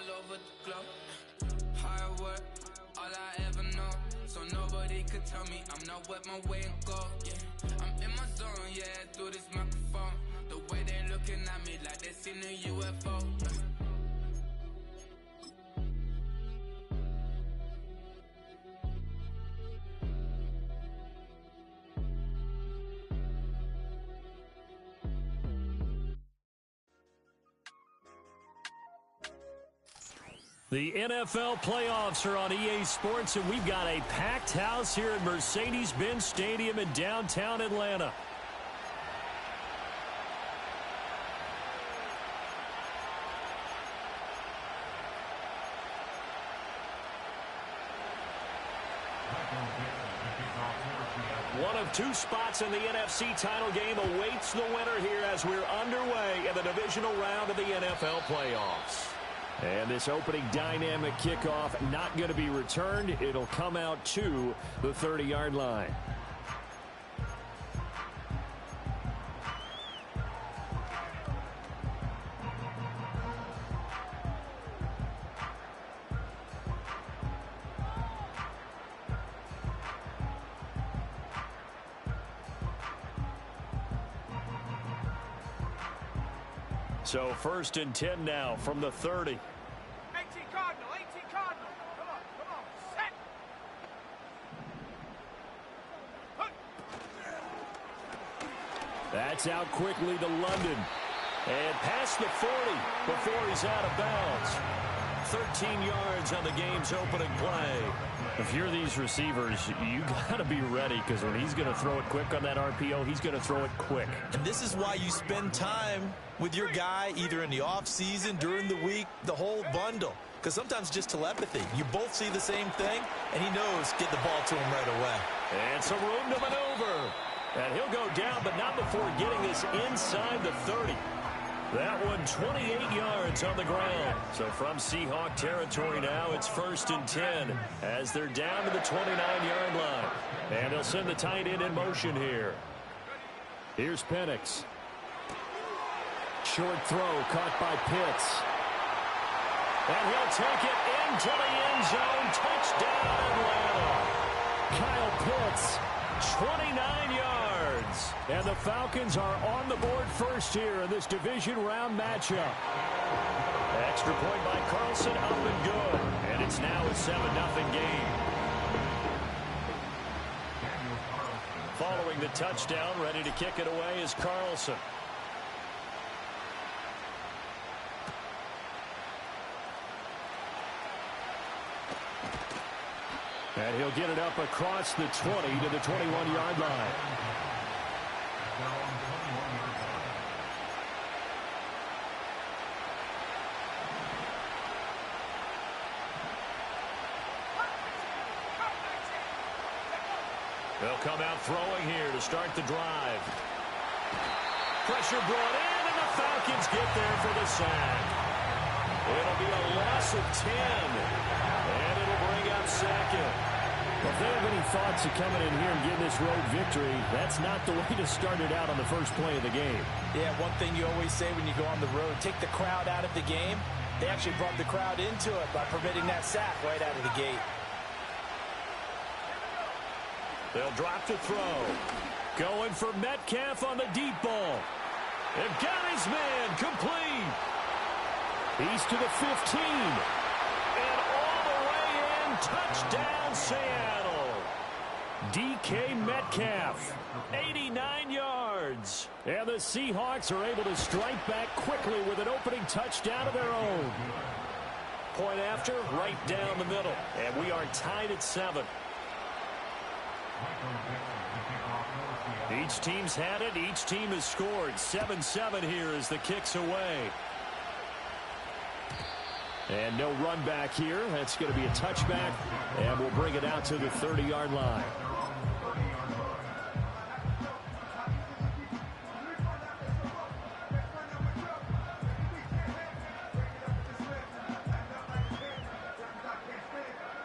all over the globe. Hard work, all I ever know. So nobody could tell me I'm not wet my way and go. Yeah, I'm in my zone, yeah, through this microphone. The way they looking at me like they seen a UFO. The NFL playoffs are on EA Sports, and we've got a packed house here at Mercedes-Benz Stadium in downtown Atlanta. One of two spots in the NFC title game awaits the winner here as we're underway in the divisional round of the NFL playoffs. And this opening dynamic kickoff not going to be returned. It'll come out to the 30-yard line. So 1st and 10 now from the 30. 18 Cardinal, 18 Cardinal. Come on, set. That's out quickly to London. And past the 40 before he's out of bounds. 13 yards on the game's opening play. If you're these receivers, you got to be ready, because when he's going to throw it quick on that RPO, he's going to throw it quick. And this is why you spend time with your guy either in the offseason, during the week, the whole bundle. Because sometimes just telepathy. You both see the same thing, and he knows get the ball to him right away. And some room to maneuver. And he'll go down, but not before getting this inside the 30. That one 28 yards on the ground. So from Seahawk territory now, it's 1st and 10 as they're down to the 29-yard line. And they'll send the tight end in motion here. Here's Penix. Short throw caught by Pitts. And he'll take it into the end zone. Touchdown, Atlanta. Kyle Pitts, 29 yards. And the Falcons are on the board first here in this division round matchup. Extra point by Carlson, up and good. And it's now a 7-0 game. Following the touchdown, ready to kick it away is Carlson. And he'll get it up across the 20 to the 21-yard line. They'll come out throwing here to start the drive. Pressure brought in, and the Falcons get there for the sack. It'll be a loss of 10, and it'll bring up second. Well, if they have any thoughts of coming in here and getting this road victory, that's not the way to start it out on the first play of the game. Yeah, one thing you always say when you go on the road, take the crowd out of the game. They actually brought the crowd into it by permitting that sack right out of the gate. They'll drop to throw. Going for Metcalf on the deep ball. They've got his man complete. He's to the 15. And all the way in, touchdown Seattle. DK Metcalf, 89 yards. And the Seahawks are able to strike back quickly with an opening touchdown of their own. Point after, right down the middle. And we are tied at 7. Each team's had it. Each team has scored. 7-7 here as the kick's away. And no run back here. That's going to be a touchback. And we'll bring it out to the 30-yard line.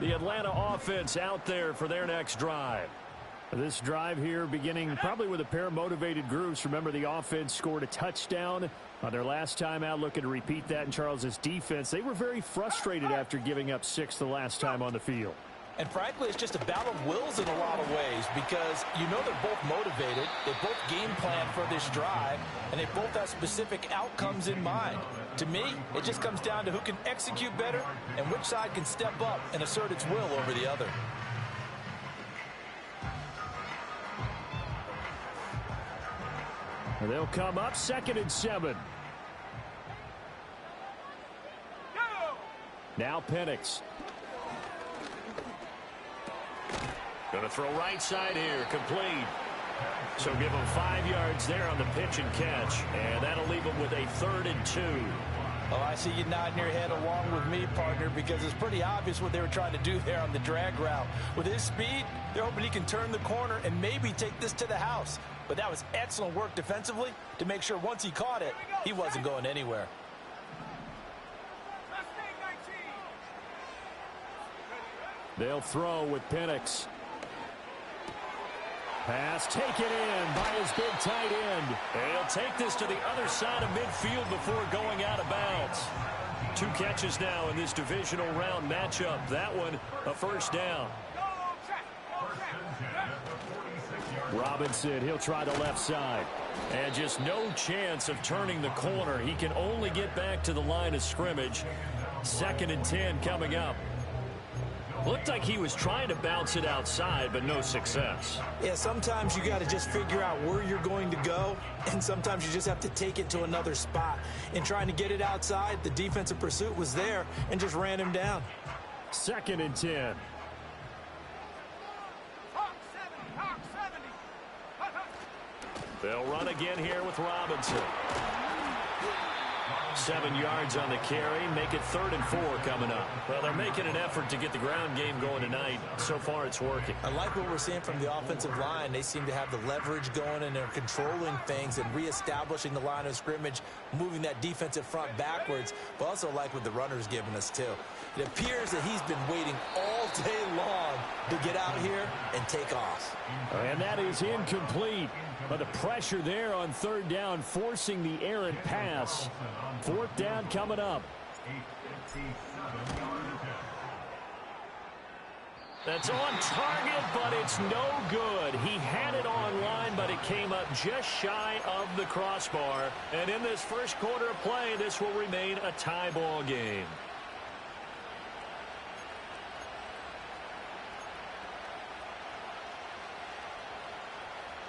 The Atlanta offense out there for their next drive. This drive here beginning probably with a pair of motivated groups. Remember, the offense scored a touchdown on their last time out, looking to repeat that in Charles's defense. They were very frustrated after giving up 6 the last time on the field. And frankly, it's just a battle of wills in a lot of ways because you know they're both motivated, they both game plan for this drive, and they both have specific outcomes in mind. To me, it just comes down to who can execute better and which side can step up and assert its will over the other. And they'll come up 2nd and 7. Now Penix. Going to throw right side here, complete. So give him 5 yards there on the pitch and catch, and that'll leave him with a 3rd and 2. Oh, I see you nodding your head along with me, partner, because it's pretty obvious what they were trying to do there on the drag route. With his speed, they're hoping he can turn the corner and maybe take this to the house. But that was excellent work defensively to make sure once he caught it, he wasn't going anywhere. They'll throw with Penix. Pass taken in by his big tight end. And he'll take this to the other side of midfield before going out of bounds. 2 catches now in this divisional round matchup. That one, a 1st down. Robinson, he'll try the left side. And just no chance of turning the corner. He can only get back to the line of scrimmage. 2nd and 10 coming up. Looked like he was trying to bounce it outside, but no success. Yeah, sometimes you got to just figure out where you're going to go, and sometimes you just have to take it to another spot. In trying to get it outside, the defensive pursuit was there and just ran him down. 2nd and 10. They'll run again here with Robinson. 7 yards on the carry, make it 3rd and 4 coming up. Well, they're making an effort to get the ground game going tonight. So far, it's working. I like what we're seeing from the offensive line. They seem to have the leverage going, and they're controlling things and reestablishing the line of scrimmage, moving that defensive front backwards, but also like what the runner's giving us, too. It appears that he's been waiting all day long to get out here and take off. And that is incomplete. But the pressure there on 3rd down, forcing the errant pass. 4th down coming up. That's on target, but it's no good. He had it on line, but it came up just shy of the crossbar. And in this first quarter of play, this will remain a tie ball game.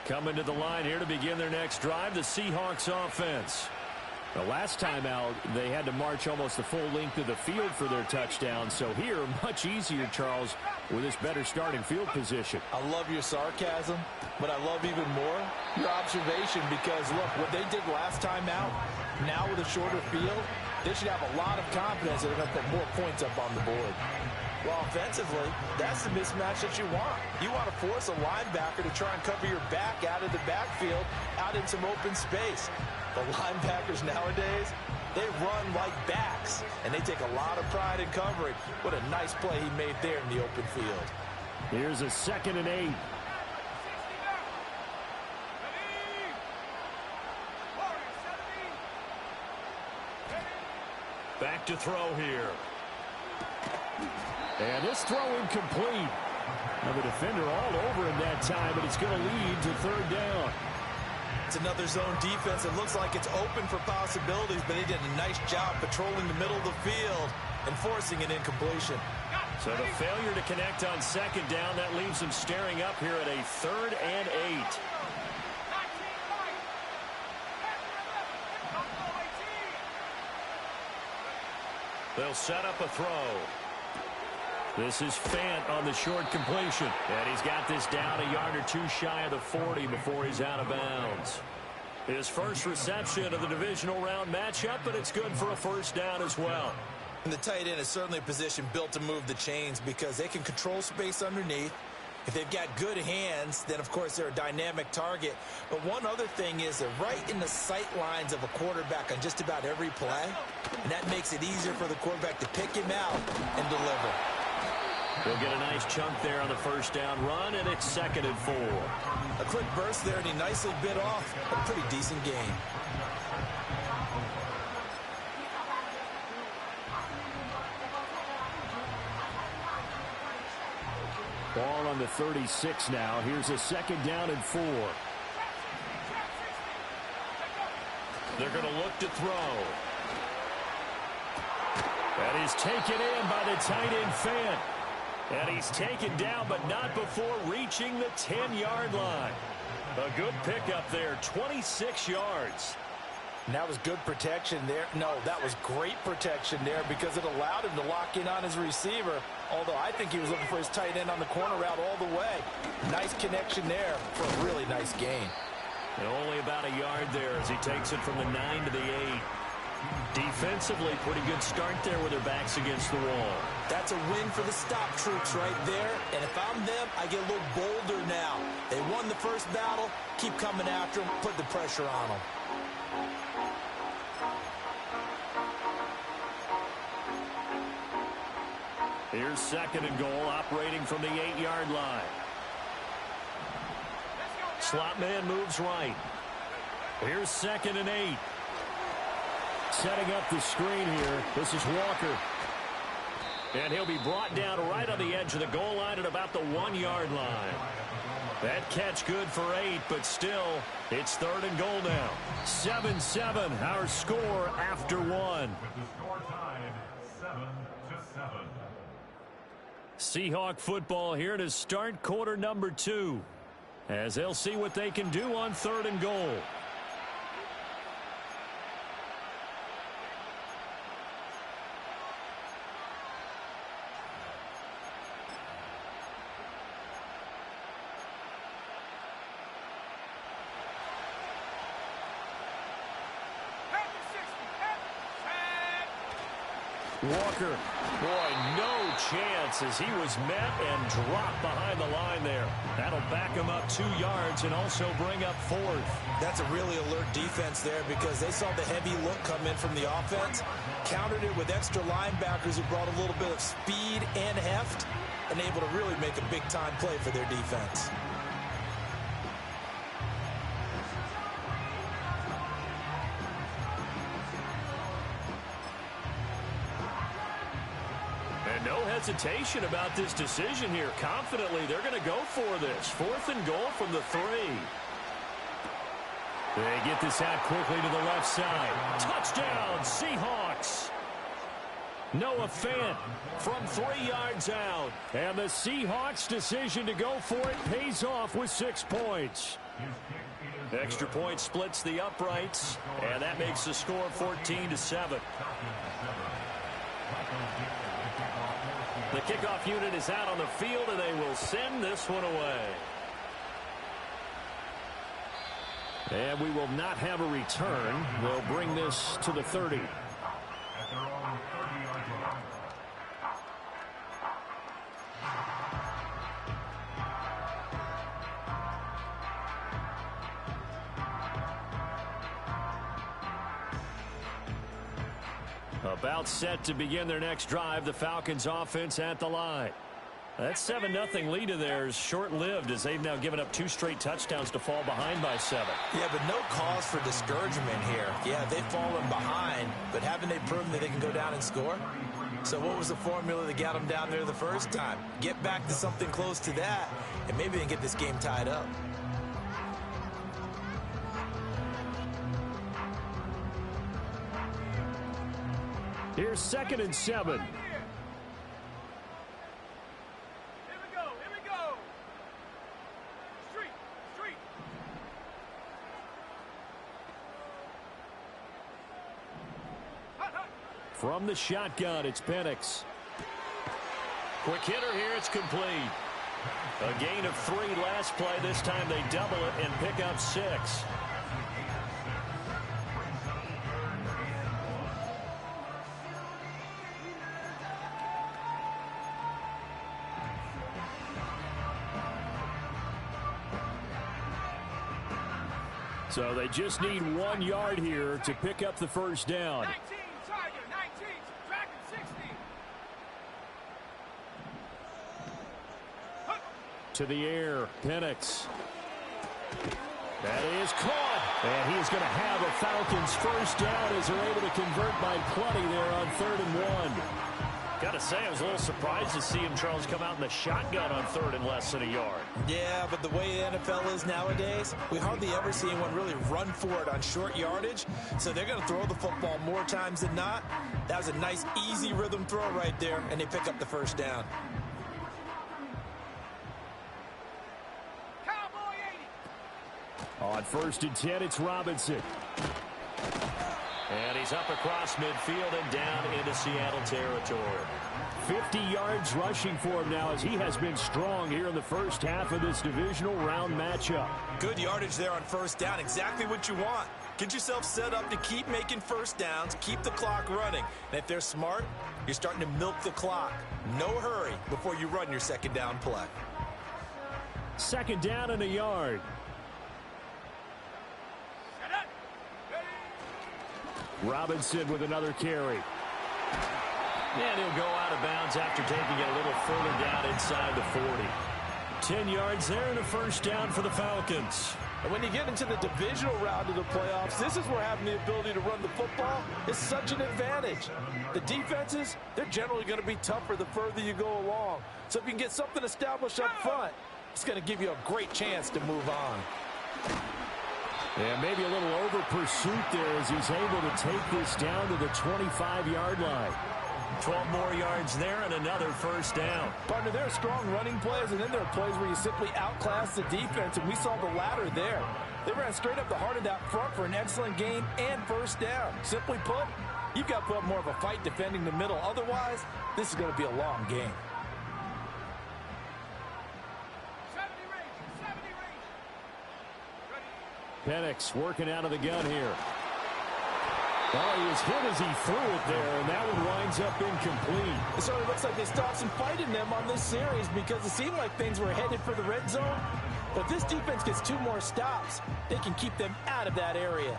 Coming to the line here to begin their next drive, the Seahawks offense. The last time out, they had to march almost the full length of the field for their touchdown. So here, much easier, Charles, with this better starting field position. I love your sarcasm, but I love even more your observation because, look, what they did last time out, now with a shorter field, they should have a lot of confidence that they're going to put more points up on the board. Well, offensively, that's the mismatch that you want. You want to force a linebacker to try and cover your back out of the backfield, out in some open space. The linebackers nowadays, they run like backs, and they take a lot of pride in covering. What a nice play he made there in the open field. Here's a 2nd and 8. Back to throw here. And this throw incomplete. Now the defender all over him that time, but it's going to lead to 3rd down. It's another zone defense. It looks like it's open for possibilities, but they did a nice job patrolling the middle of the field and forcing an incompletion. So the failure to connect on 2nd down, that leaves them staring up here at a 3rd and 8. They'll set up a throw. This is Fant on the short completion. And he's got this down a yard or 2 shy of the 40 before he's out of bounds. His first reception of the divisional round matchup, but it's good for a 1st down as well. And the tight end is certainly a position built to move the chains because they can control space underneath. If they've got good hands, then, of course, they're a dynamic target. But one other thing is they're right in the sight lines of a quarterback on just about every play. And that makes it easier for the quarterback to pick him out and deliver. He'll get a nice chunk there on the first down run, and it's 2nd and 4. A quick burst there, and he nicely bit off a pretty decent gain. Ball on the 36 now. Here's a 2nd down and 4. They're going to look to throw. And he's taken in by the tight end Fant. And he's taken down, but not before reaching the 10-yard line. A good pickup there, 26 yards. And that was good protection there. No, that was great protection there because it allowed him to lock in on his receiver. Although I think he was looking for his tight end on the corner route all the way. Nice connection there for a really nice gain. And only about a yard there as he takes it from the 9 to the 8. Defensively, pretty good start there with their backs against the wall. That's a win for the stop troops right there. And if I'm them, I get a little bolder now. They won the first battle. Keep coming after them. Put the pressure on them. Here's 2nd and goal, operating from the 8-yard line. Slot man moves right. Here's 2nd and 8. Setting up the screen here. This is Walker. And he'll be brought down right on the edge of the goal line at about the 1-yard line. That catch good for 8, but still, it's 3rd and goal now. 7-7, our score after 1. With the score tied 7-7. Seahawk football here to start quarter number 2. As they'll see what they can do on 3rd and goal. Walker, boy, no chance as he was met and dropped behind the line there. That'll back him up 2 yards and also bring up 4th. That's a really alert defense there because they saw the heavy look come in from the offense, countered it with extra linebackers who brought a little bit of speed and heft, and able to really make a big-time play for their defense. No hesitation about this decision here. Confidently, they're going to go for this. 4th and goal from the 3. They get this out quickly to the left side. Touchdown, Seahawks. Noah Fant from 3 yards out. And the Seahawks' decision to go for it pays off with 6 points. Extra point splits the uprights, and that makes the score 14-7. The kickoff unit is out on the field, and they will send this one away. And we will not have a return. They'll bring this to the 30. About set to begin their next drive. The Falcons offense at the line. That 7-0 lead of theirs short-lived as they've now given up 2 straight touchdowns to fall behind by 7. Yeah, but no cause for discouragement here. Yeah, they've fallen behind, but haven't they proven that they can go down and score? So what was the formula that got them down there the first time? Get back to something close to that, and maybe they can get this game tied up. Here's 2nd and 7. Here we go. Street. Hot. From the shotgun, it's Penix. Quick hitter here, it's complete. A gain of 3 last play. This time they double it and pick up 6. So they just need 1 yard here to pick up the first down. 19, Tiger, 19, subtracting 60. to the air. Penix. That is caught. And he's going to have a Falcons first down as they're able to convert by plenty there on 3rd and 1. Got to say, I was a little surprised to see him, Charles, come out in the shotgun on 3rd and less than a yard. Yeah, but the way the NFL is nowadays, we hardly ever see anyone really run for it on short yardage. So they're going to throw the football more times than not. That was a nice, easy rhythm throw right there, and they pick up the first down. On 1st and 10, it's Robinson. And he's up across midfield and down into Seattle territory. 50 yards rushing for him now as he has been strong here in the first half of this divisional round matchup. Good yardage there on first down. Exactly what you want. Get yourself set up to keep making first downs, keep the clock running. And if they're smart, you're starting to milk the clock. No hurry before you run your second down play. 2nd down and a yard. Robinson with another carry. And he'll go out of bounds after taking it a little further down inside the 40. 10 yards there and a first down for the Falcons. And when you get into the divisional round of the playoffs, this is where having the ability to run the football is such an advantage. The defenses, they're generally going to be tougher the further you go along. So if you can get something established up front, it's going to give you a great chance to move on. And maybe a little over pursuit there as he's able to take this down to the 25-yard line. 12 more yards there and another first down. Partner, there are strong running plays, and then there are plays where you simply outclass the defense, and we saw the latter there. They ran straight up the heart of that front for an excellent gain and first down. Simply put, you've got to put up more of a fight defending the middle. Otherwise, this is going to be a long game. Penix working out of the gun here. Oh, he was hit as he threw it there, and that one winds up incomplete. It certainly looks like they stopped some fight in them on this series because it seemed like things were headed for the red zone. But if this defense gets 2 more stops, they can keep them out of that area.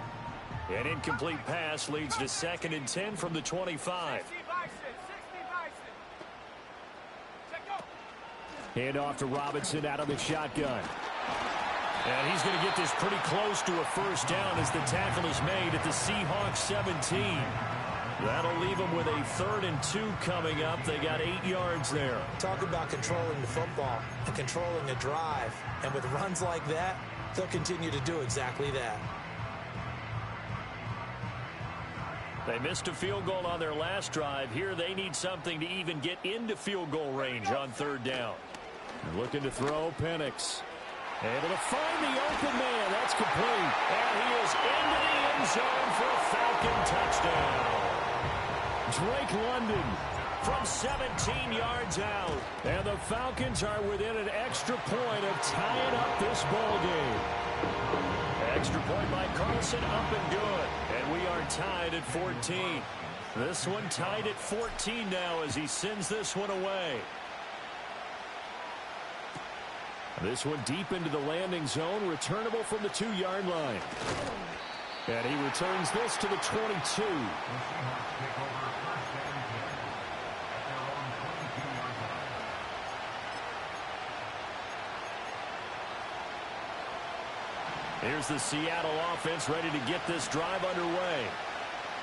An incomplete pass leads to 2nd and 10 from the 25. Hand off to Robinson out of the shotgun. And he's going to get this pretty close to a first down as the tackle is made at the Seahawks 17. That'll leave them with a 3rd and 2 coming up. They got 8 yards there. Talk about controlling the football and controlling a drive. And with runs like that, they'll continue to do exactly that. They missed a field goal on their last drive. Here they need something to even get into field goal range on 3rd down. They're looking to throw. Penix able to find the open man. That's complete. And he is into the end zone for a Falcon touchdown. Drake London from 17 yards out. And the Falcons are within an extra point of tying up this ball game. Extra point by Carlson, up and good. And we are tied at 14. This one tied at 14 now as he sends this one away. This one deep into the landing zone, returnable from the 2-yard line. And he returns this to the 22. Here's the Seattle offense ready to get this drive underway.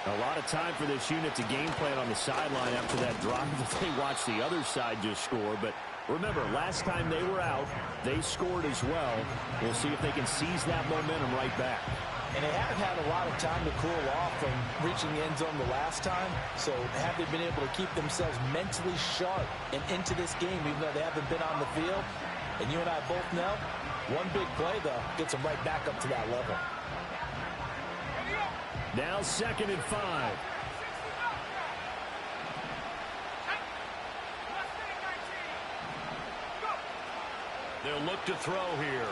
A lot of time for this unit to game plan on the sideline after that drive that they watched the other side just score. But remember, last time they were out, they scored as well. We'll see if they can seize that momentum right back. And they haven't had a lot of time to cool off from reaching the end zone the last time. So have they been able to keep themselves mentally sharp and into this game, even though they haven't been on the field? And you and I both know, one big play, though, gets them right back up to that level. Now 2nd and 5. They'll look to throw here.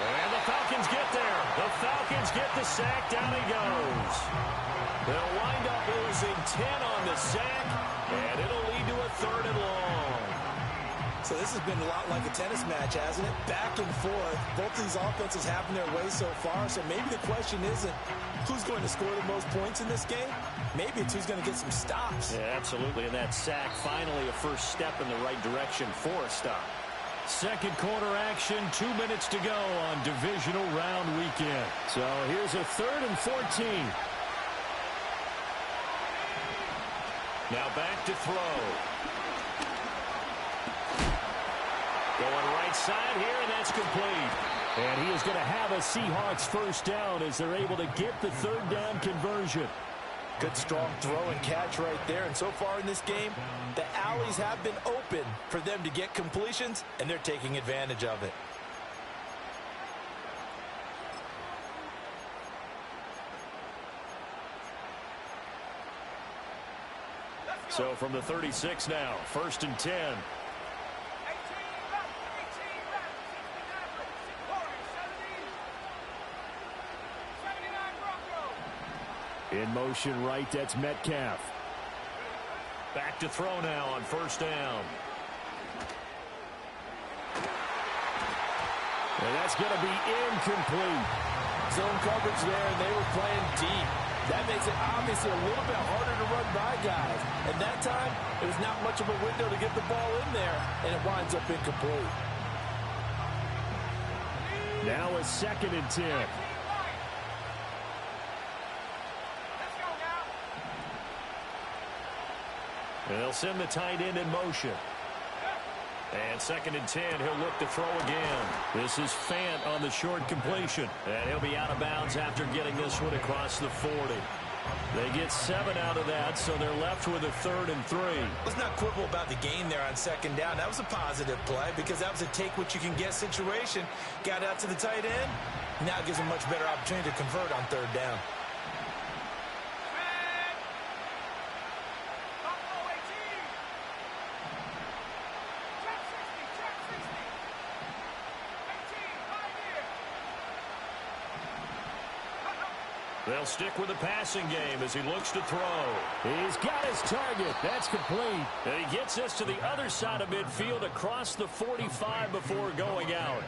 And the Falcons get there. The Falcons get the sack. Down he goes. They'll wind up losing 10 on the sack, and it'll lead to a 3rd and long. So this has been a lot like a tennis match, hasn't it? Back and forth. Both these offenses having their way so far. So maybe the question isn't who's going to score the most points in this game. Maybe it's who's going to get some stops. Yeah, absolutely. And that sack, finally a first step in the right direction for a stop. Second quarter action, 2 minutes to go on divisional round weekend. So here's a 3rd and 14. Now back to throw. Going right side here, and that's complete. And he is going to have a Seahawks first down as they're able to get the 3rd down conversion. Good strong throw and catch right there. And so far in this game, the alleys have been open for them to get completions, and they're taking advantage of it. So from the 36 now, 1st and 10. 18 left, 69 79 Broncos. In motion right, that's Metcalf. Back to throw now on 1st down. And that's going to be incomplete. Zone coverage there, and they were playing deep. That makes it obviously a little bit harder to run by guys. And that time, it was not much of a window to get the ball in there, and it winds up incomplete. Now a 2nd and 10. Let's go now. And they'll send the tight end in motion. And 2nd and 10, he'll look to throw again. This is Fant on the short completion. And he'll be out of bounds after getting this one across the 40. They get 7 out of that, so they're left with a 3rd and 3. Let's not quibble about the gain there on 2nd down. That was a positive play because that was a take-what-you-can-get situation. Got out to the tight end. Now it gives them a much better opportunity to convert on 3rd down. They'll stick with the passing game as he looks to throw. He's got his target. That's complete. And he gets this to the other side of midfield across the 45 before going out.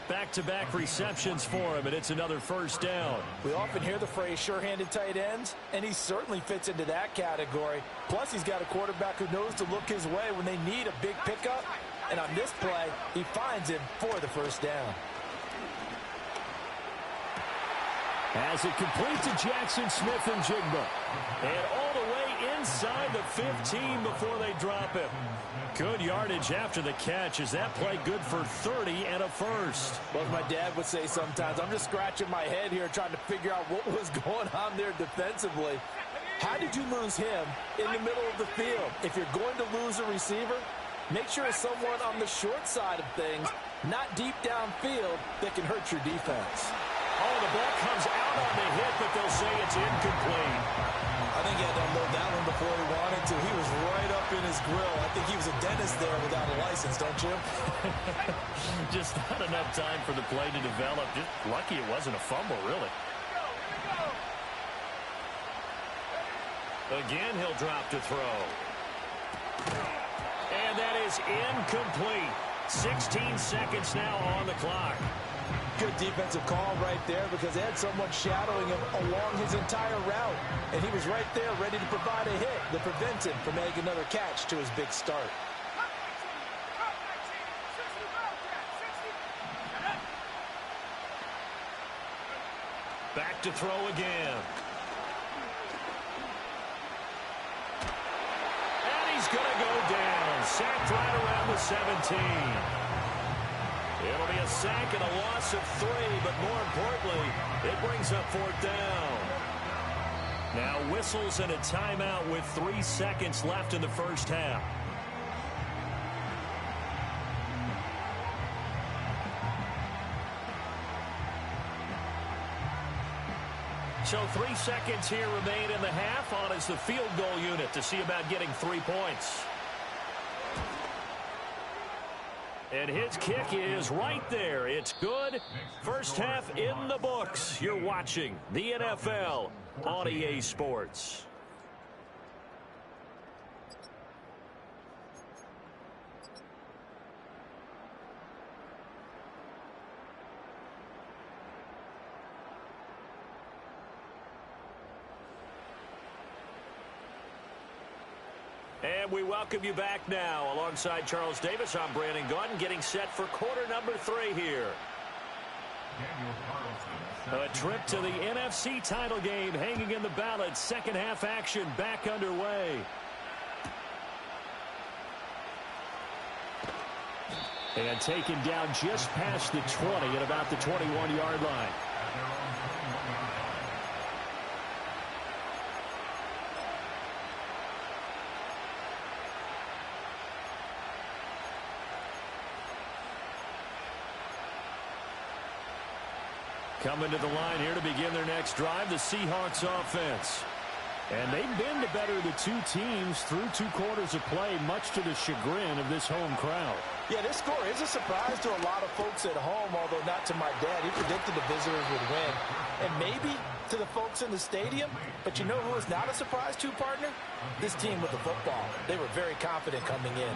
Back-to-back receptions for him, and it's another 1st down. We often hear the phrase sure-handed tight ends, and he certainly fits into that category. Plus, he's got a quarterback who knows to look his way when they need a big pickup. And on this play, he finds him for the 1st down. As it complete to Jackson Smith and Jigba. And all the way inside the 15 before they drop him. Good yardage after the catch. Is that play good for 30 and a 1st? Well, as my dad would say sometimes, I'm just scratching my head here trying to figure out what was going on there defensively. How did you lose him in the middle of the field? If you're going to lose a receiver, make sure it's someone on the short side of things, not deep downfield, that can hurt your defense. Oh, the ball comes out on the hit, but they'll say it's incomplete. I think he had to unload that one before he wanted to. He was right up in his grill. I think he was a dentist there without a license, don't you? Just not enough time for the play to develop. Just lucky it wasn't a fumble, really. Again, he'll drop to throw. And that is incomplete. 16 seconds now on the clock. Good defensive call right there because they had someone shadowing him along his entire route. And he was right there ready to provide a hit that prevents him from making another catch to his big start. Back to throw again. And he's going to go down. Sacked right around the 17. It'll be a sack and a loss of 3, but more importantly, it brings up 4th down. Now whistles and a timeout with 3 seconds left in the 1st half. So 3 seconds here remain in the half. On is the field goal unit to see about getting 3 points. And his kick is right there. It's good. First half in the books. You're watching the NFL on EA Sports. And we welcome you back now. Alongside Charles Davis, I'm Brandon Gaudin, getting set for quarter number 3 here. A trip to the NFC title game hanging in the balance. Second half action back underway. And taken down just past the 20 at about the 21-yard line. Coming to the line here to begin their next drive, the Seahawks offense. And they've been the better of the two teams through 2 quarters of play, much to the chagrin of this home crowd. Yeah, this score is a surprise to a lot of folks at home, although not to my dad. He predicted the visitors would win. And maybe to the folks in the stadium. But you know who is not a surprise to, partner? This team with the football. They were very confident coming in.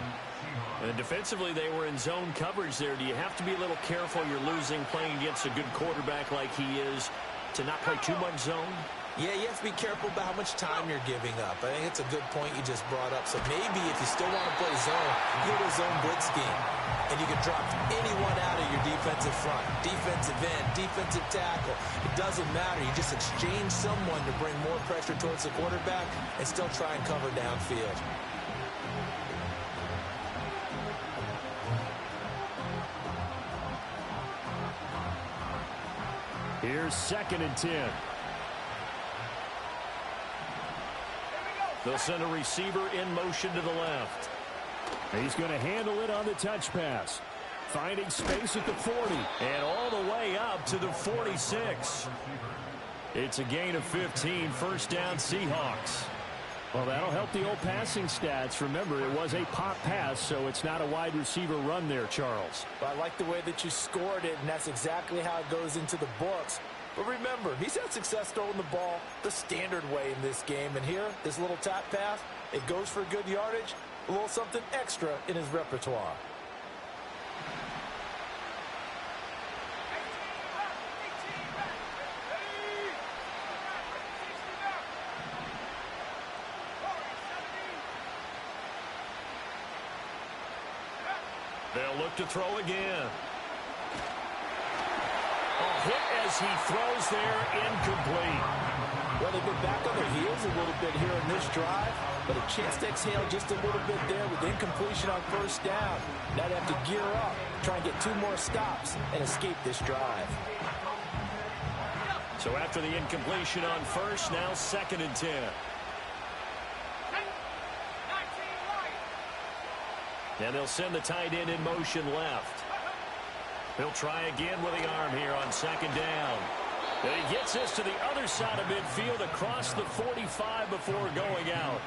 And defensively, they were in zone coverage there. Do you have to be a little careful? You're losing, playing against a good quarterback like he is, to not play too much zone? Yeah, you have to be careful about how much time you're giving up. I think it's a good point you just brought up. So maybe if you still want to play zone, you go to a zone blitz scheme. And you can drop anyone out of your defensive front. Defensive end, defensive tackle. It doesn't matter. You just exchange someone to bring more pressure towards the quarterback and still try and cover downfield. Here's 2nd and 10. They'll send a receiver in motion to the left. He's going to handle it on the touch pass. Finding space at the 40. And all the way up to the 46. It's a gain of 15. First down, Seahawks. Well, that'll help the old passing stats. Remember, it was a pop pass, so it's not a wide receiver run there, Charles. But I like the way that you scored it, and that's exactly how it goes into the books. But remember, he's had success throwing the ball the standard way in this game. And here, this little tap pass, it goes for good yardage, a little something extra in his repertoire. They'll look to throw again. Hit as he throws there, incomplete. Well, they've been back on their heels a little bit here in this drive, but a chance to exhale just a little bit there with incompletion on first down. Now they have to gear up, try and get 2 more stops and escape this drive. So after the incompletion on first, now 2nd and 10. And they'll send the tight end in motion left. He'll try again with the arm here on 2nd down. And he gets this to the other side of midfield across the 45 before going out.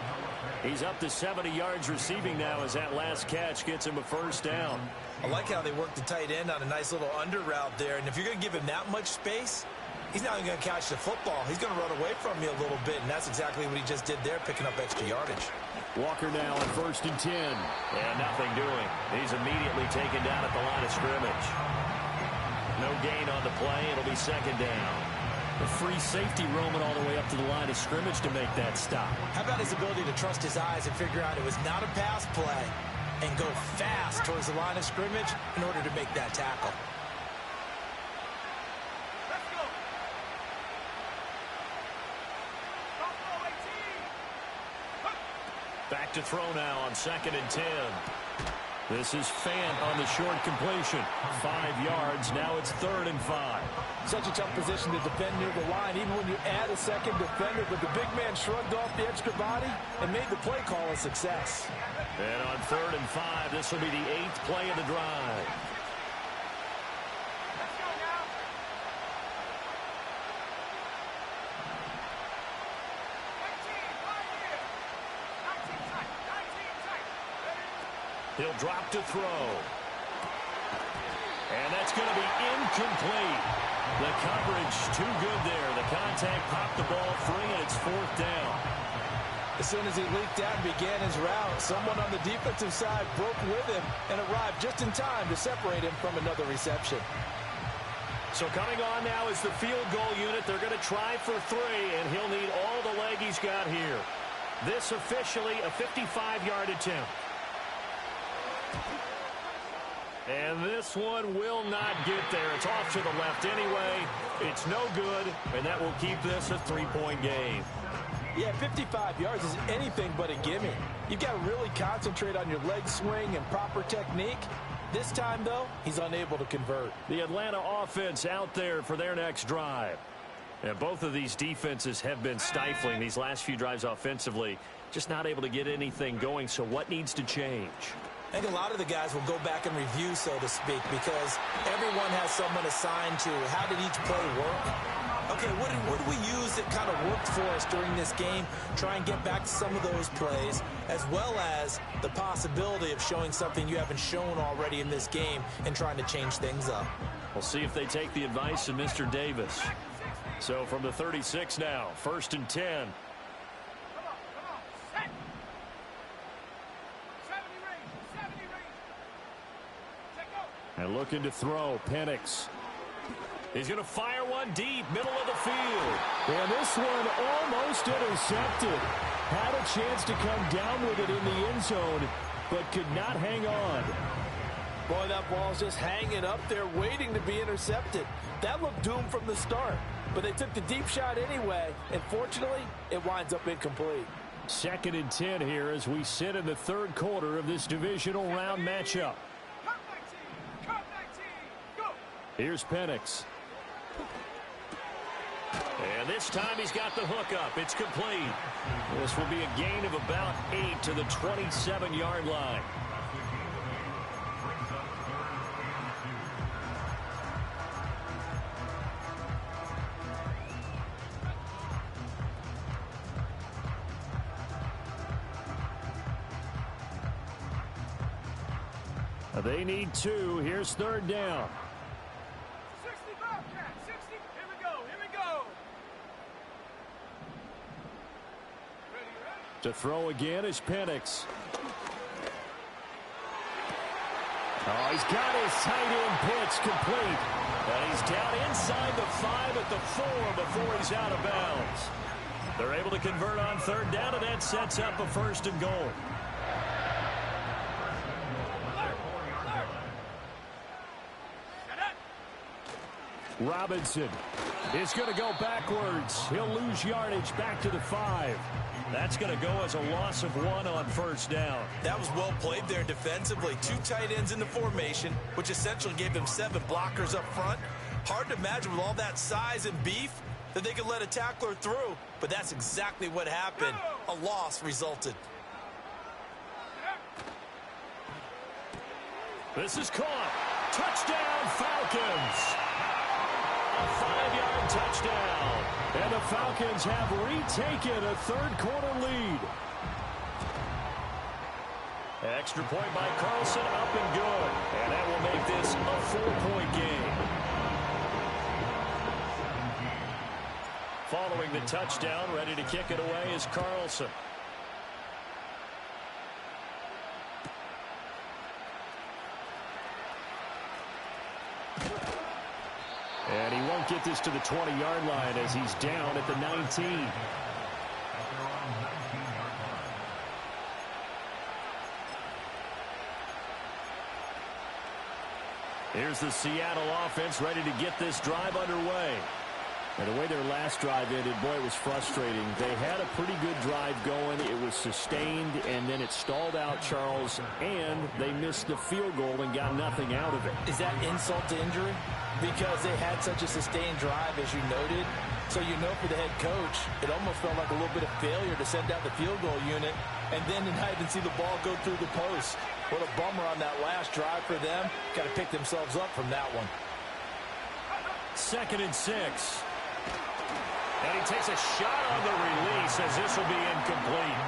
He's up to 70 yards receiving now as that last catch gets him a first down. I like how they work the tight end on a nice little under route there. And if you're going to give him that much space, he's not even going to catch the football. He's going to run away from you a little bit, and that's exactly what he just did there, picking up extra yardage. Walker now on 1st and 10. And nothing doing. He's immediately taken down at the line of scrimmage. No gain on the play. It'll be 2nd down. A free safety roaming all the way up to the line of scrimmage to make that stop. How about his ability to trust his eyes and figure out it was not a pass play and go fast towards the line of scrimmage in order to make that tackle? Let's go. Back to throw now on 2nd and 10. This is Fant on the short completion. 5 yards. Now it's 3rd and 5. Such a tough position to defend near the line, even when you add a second defender. But the big man shrugged off the extra body and made the play call a success. And on 3rd and 5, this will be the 8th play of the drive. Let's go now. 19, right here. 19 tight, 19 tight. He'll drop to throw. And that's going to be incomplete. The coverage too good there. The contact popped the ball free, and it's 4th down. As soon as he leaked out and began his route, someone on the defensive side broke with him and arrived just in time to separate him from another reception. So coming on now is the field goal unit. They're going to try for 3, and he'll need all the leg he's got here. This officially a 55-yard attempt. And this one will not get there. It's off to the left anyway. It's no good, and that will keep this a 3-point game. Yeah, 55 yards is anything but a gimme. You've got to really concentrate on your leg swing and proper technique. This time, though, he's unable to convert. The Atlanta offense out there for their next drive. And both of these defenses have been stifling these last few drives offensively. Just not able to get anything going, so what needs to change? I think a lot of the guys will go back and review, so to speak, because everyone has someone assigned to how did each play work. Okay, what did we use that kind of worked for us during this game? Try and get back to some of those plays, as well as the possibility of showing something you haven't shown already in this game and trying to change things up. We'll see if they take the advice of Mr. Davis. So from the 36 now, 1st and 10. And looking to throw, Penix. He's going to fire one deep, middle of the field. And this one almost intercepted. Had a chance to come down with it in the end zone, but could not hang on. Boy, that ball's just hanging up there waiting to be intercepted. That looked doomed from the start, but they took the deep shot anyway, and fortunately, it winds up incomplete. 2nd and 10 here as we sit in the 3rd quarter of this divisional round matchup. Here's Penix. And this time he's got the hook up. It's complete. This will be a gain of about 8 to the 27-yard line. They need 2. Here's 3rd down. 60 Bobcat, 60. Here we go. Ready. To throw again is Penix. Oh, he's got his tight end pitch complete. And he's down inside the 5 at the 4 before he's out of bounds. They're able to convert on 3rd down, and that sets up a 1st and goal. Robinson is going to go backwards. He'll lose yardage back to the 5. That's going to go as a loss of 1 on 1st down. That was well played there defensively. 2 tight ends in the formation, which essentially gave them 7 blockers up front. Hard to imagine with all that size and beef that they could let a tackler through, but that's exactly what happened. A loss resulted. This is caught. Touchdown, Falcons. A 5-yard touchdown. And the Falcons have retaken a 3rd quarter lead. Extra point by Carlson, up and good. And that will make this a 4-point game. Following the touchdown, ready to kick it away is Carlson. And he won't get this to the 20-yard line as he's down at the 19. Here's the Seattle offense ready to get this drive underway. And the way their last drive ended, boy, it was frustrating. They had a pretty good drive going. It was sustained, and then it stalled out, Charles, and they missed the field goal and got nothing out of it. Is that insult to injury? Because they had such a sustained drive, as you noted. So you know for the head coach, it almost felt like a little bit of failure to send out the field goal unit and then to not even see the ball go through the post. What a bummer on that last drive for them. Got to pick themselves up from that one. 2nd and 6. And he takes a shot on the release as this will be incomplete.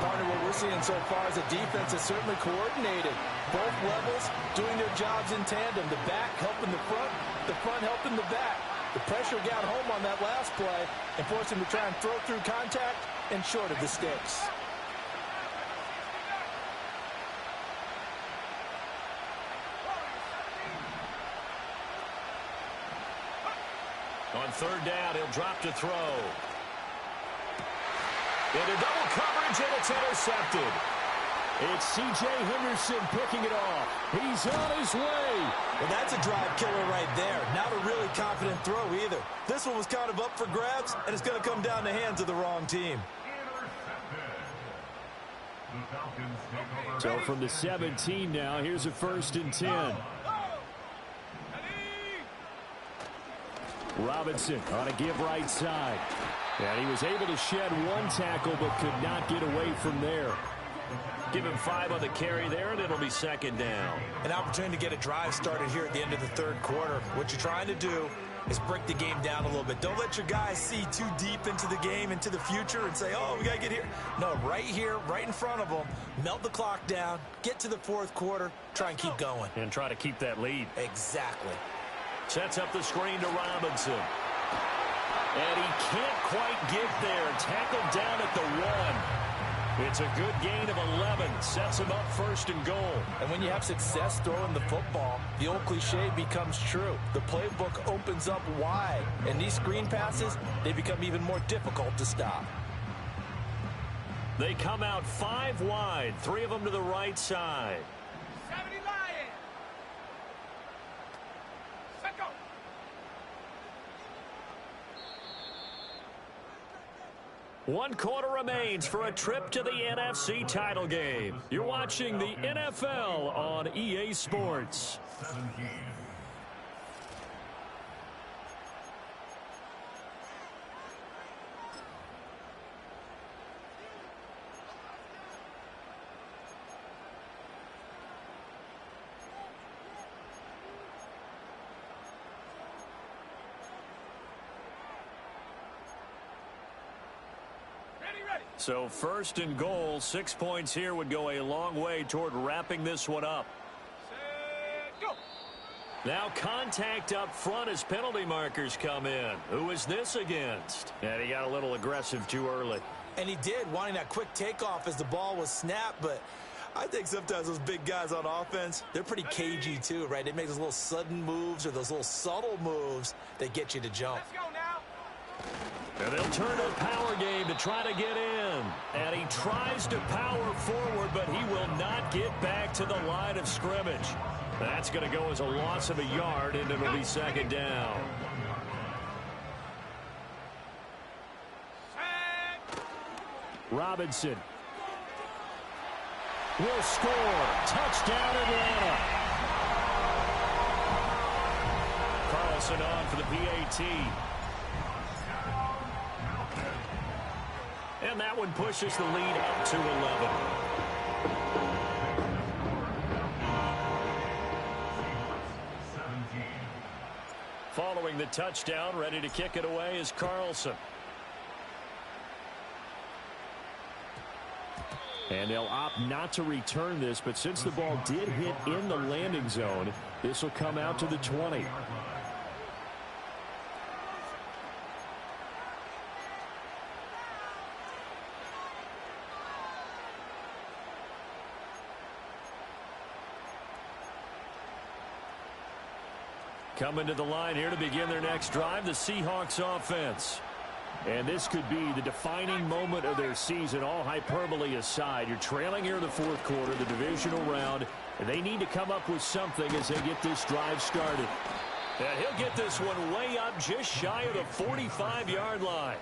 Partner, what we're seeing so far is the defense is certainly coordinated. Both levels doing their jobs in tandem. The back helping the front helping the back. The pressure got home on that last play and forced him to try and throw through contact and short of the sticks. On 3rd down, he'll drop to throw. Into double coverage, and it's intercepted. It's C.J. Henderson picking it off. He's on his way. Well, that's a drive killer right there. Not a really confident throw either. This one was kind of up for grabs, and it's going to come down the hands of the wrong team. So from the 17 now, here's a 1st and 10. Robinson on a give right side. And he was able to shed one tackle but could not get away from there. Give him 5 on the carry there, and it'll be 2nd down. An opportunity to get a drive started here at the end of the 3rd quarter. What you're trying to do is break the game down a little bit. Don't let your guys see too deep into the game, into the future, and say, oh, we got to get here. No, right here, right in front of them, melt the clock down, get to the 4th quarter, try and keep going. And try to keep that lead. Exactly. Sets up the screen to Robinson. And he can't quite get there. Tackled down at the 1. It's a good gain of 11. Sets him up 1st and goal. And when you have success throwing the football, the old cliche becomes true. The playbook opens up wide. And these screen passes, they become even more difficult to stop. They come out 5 wide. 3 of them to the right side. 70 Lions. Set go. One quarter remains for a trip to the NFC title game. You're watching the NFL on EA Sports. 17. So 1st and goal, 6 points here would go a long way toward wrapping this one up. Set go. Now contact up front as penalty markers come in. Who is this against? And he got a little aggressive too early. And he did, wanting that quick takeoff as the ball was snapped, but I think sometimes those big guys on offense, they're pretty cagey too, right? They make those little sudden moves or those little subtle moves that get you to jump. Let's go now. And they'll turn to a power game to try to get in. And he tries to power forward, but he will not get back to the line of scrimmage. That's going to go as a loss of a yard, and it'll be 2nd down. Robinson will score. Touchdown, Atlanta. Carlson on for the PAT. And that one pushes the lead up to 11. Following the touchdown, ready to kick it away is Carlson. And they'll opt not to return this, but since the ball did hit in the landing zone, this will come out to the 20. Coming to the line here to begin their next drive, the Seahawks offense. And this could be the defining moment of their season, all hyperbole aside. You're trailing here in the 4th quarter, the divisional round, and they need to come up with something as they get this drive started. And he'll get this one way up just shy of the 45-yard line.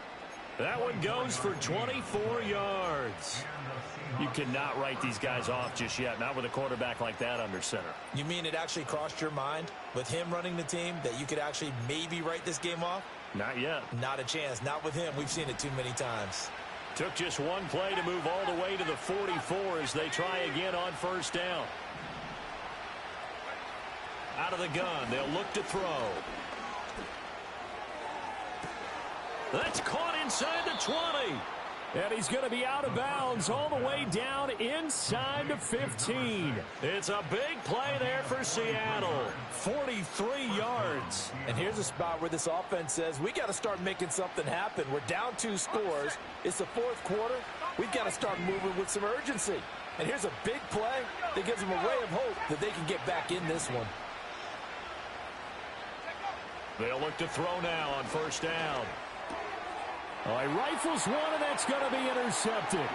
That one goes for 24 yards. You cannot write these guys off just yet, not with a quarterback like that under center. You mean it actually crossed your mind with him running the team that you could actually maybe write this game off? Not yet. Not a chance. Not with him. We've seen it too many times. Took just one play to move all the way to the 44 as they try again on 1st down. Out of the gun, they'll look to throw. That's caught inside the 20. And he's going to be out of bounds all the way down inside the 15. It's a big play there for Seattle. 43 yards. And here's a spot where this offense says, we got to start making something happen. We're down 2 scores. It's the 4th quarter. We've got to start moving with some urgency. And here's a big play that gives them a ray of hope that they can get back in this one. They'll look to throw now on 1st down. Oh, he rifles one, and that's going to be intercepted.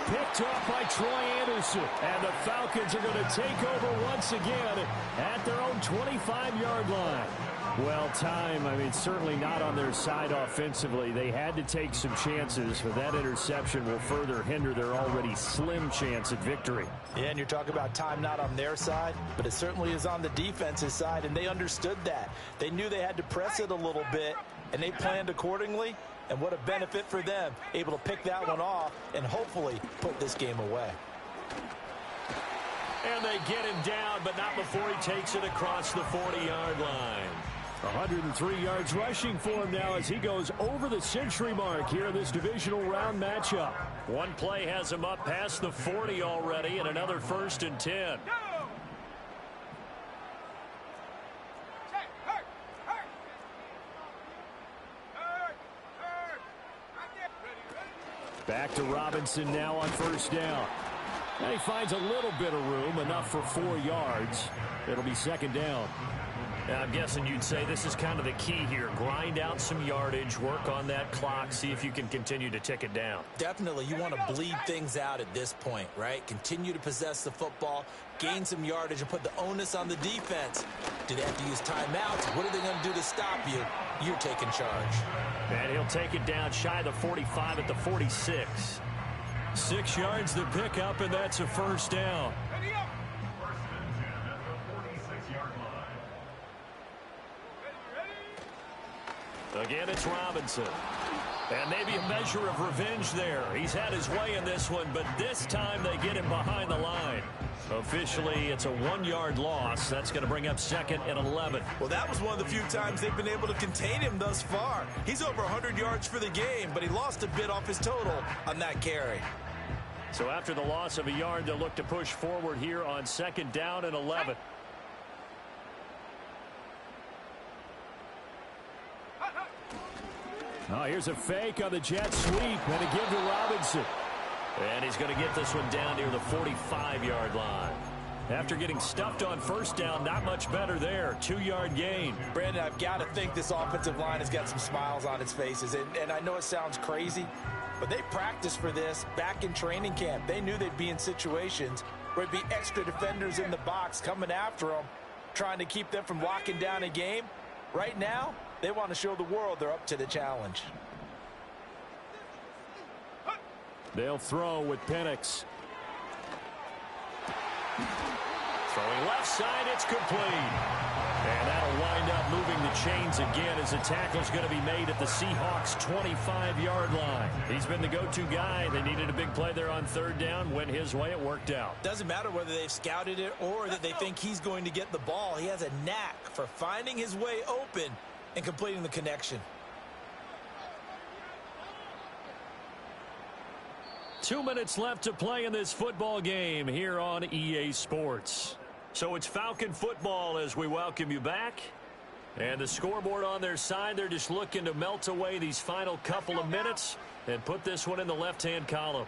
Picked off by Troy Anderson. And the Falcons are going to take over once again at their own 25-yard line. Well, certainly not on their side offensively. They had to take some chances, but that interception will further hinder their already slim chance at victory. Yeah, and you're talking about time not on their side, but it certainly is on the defense's side, and they understood that. They knew they had to press it a little bit, and they planned accordingly, and what a benefit for them, able to pick that one off and hopefully put this game away. And they get him down, but not before he takes it across the 40-yard line. 103 yards rushing for him now as he goes over the century mark here in this divisional round matchup. One play has him up past the 40 already, and another 1st and 10. Back to Robinson now on 1st down. And he finds a little bit of room, enough for 4 yards. It'll be 2nd down. I'm guessing you'd say this is kind of the key here. Grind out some yardage, work on that clock, see if you can continue to tick it down. Definitely, you want to bleed things out at this point, right? Continue to possess the football, gain some yardage, and put the onus on the defense. Do they have to use timeouts? What are they going to do to stop you? You're taking charge. And he'll take it down shy of the 45 at the 46. 6 yards to pick up, and that's a 1st down. Again, it's Robinson. And maybe a measure of revenge there. He's had his way in this one, but this time they get him behind the line. Officially, it's a 1-yard loss. That's going to bring up 2nd and 11. Well, that was one of the few times they've been able to contain him thus far. He's over 100 yards for the game, but he lost a bit off his total on that carry. So after the loss of a yard, they'll look to push forward here on 2nd down and 11. Oh, here's a fake on the jet sweep, and a give to Robinson. And he's going to get this one down near the 45-yard line. After getting stuffed on 1st down, not much better there. 2-yard gain. Brandon, I've got to think this offensive line has got some smiles on its faces. And I know it sounds crazy, but they practiced for this back in training camp. They knew they'd be in situations where there'd be extra defenders in the box coming after them, trying to keep them from locking down a game. Right now, they want to show the world they're up to the challenge. They'll throw with Penix. Throwing left side, it's complete. And that'll wind up moving the chains again as the tackle's going to be made at the Seahawks' 25-yard line. He's been the go-to guy. They needed a big play there on 3rd down. Went his way. It worked out. Doesn't matter whether they've scouted it or that they think he's going to get the ball. He has a knack for finding his way open and completing the connection. 2 minutes left to play in this football game here on EA Sports. So it's Falcon football as we welcome you back. And the scoreboard on their side, they're just looking to melt away these final couple of minutes and put this one in the left-hand column.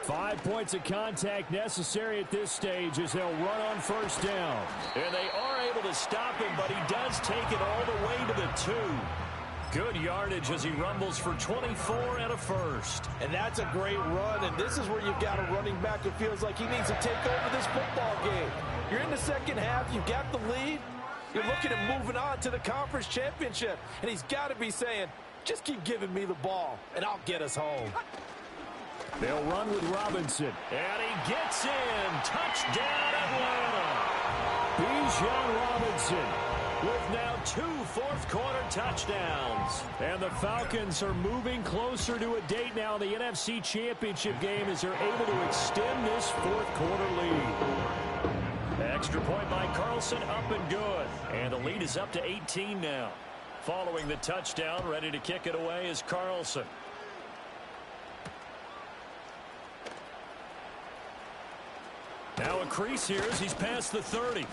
Five points of contact necessary at this stage as they'll run on 1st down. And they are able to stop him, but he does take it all the way to the 2. Good yardage as he rumbles for 24 and a 1st. And that's a great run, and this is where you've got a running back who feels like he needs to take over this football game. You're in the 2nd half, you've got the lead, you're looking at moving on to the conference championship, and he's got to be saying, just keep giving me the ball, and I'll get us home. They'll run with Robinson. And he gets in. Touchdown, Atlanta. Bijan Robinson with now 2 fourth-quarter touchdowns. And the Falcons are moving closer to a date now in the NFC Championship game as they're able to extend this 4th-quarter lead. Extra point by Carlson, up and good. And the lead is up to 18 now. Following the touchdown, ready to kick it away is Carlson. Now a crease here as he's past the 30.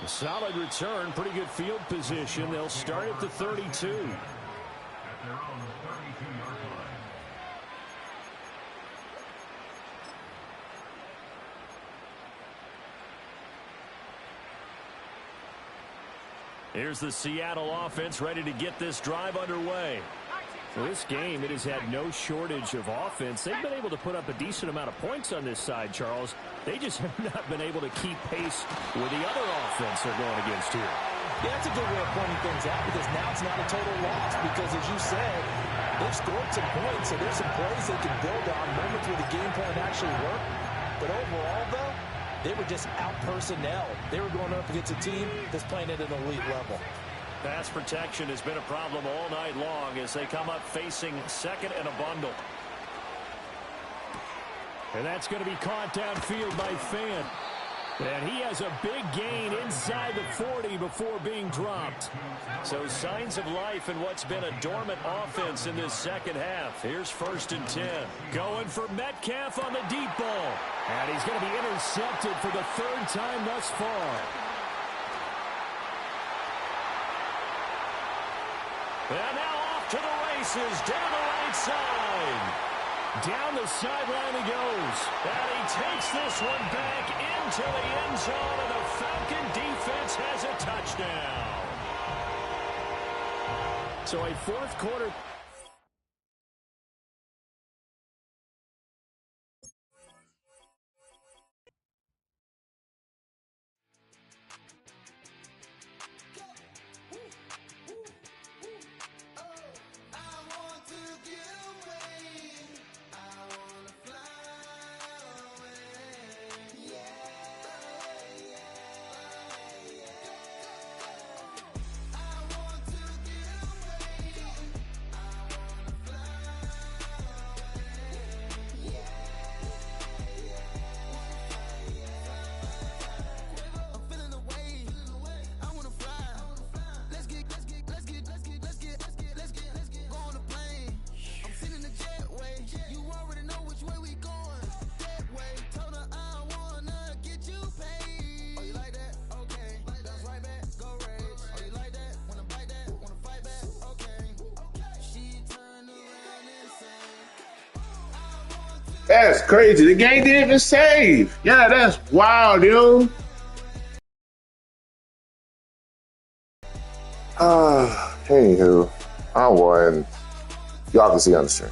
A solid return, pretty good field position. They'll start at the 32. At their own 32-yard line. Here's the Seattle offense ready to get this drive underway. Well, this game, it has had no shortage of offense. They've been able to put up a decent amount of points on this side, Charles. They just have not been able to keep pace with the other offense they're going against here. Yeah, that's a good way of pointing things out because now it's not a total loss because, as you said, they've scored some points, so there's some plays they can build on, moments where the game plan actually worked. But overall, though, they were just out-personnel. They were going up against a team that's playing at an elite level. Pass protection has been a problem all night long as they come up facing second and a bundle. And that's going to be caught downfield by Fan. And he has a big gain inside the 40 before being dropped. So signs of life in what's been a dormant offense in this second half. Here's 1st and 10. Going for Metcalf on the deep ball. And he's going to be intercepted for the 3rd time thus far. And now off to the races down the right side. Down the sideline he goes. And he takes this one back into the end zone, and the Falcon defense has a touchdown. So a 4th quarter. That's crazy. The game didn't even save. Yeah, that's wild, dude. Anywho, I won. Y'all can see on the stream.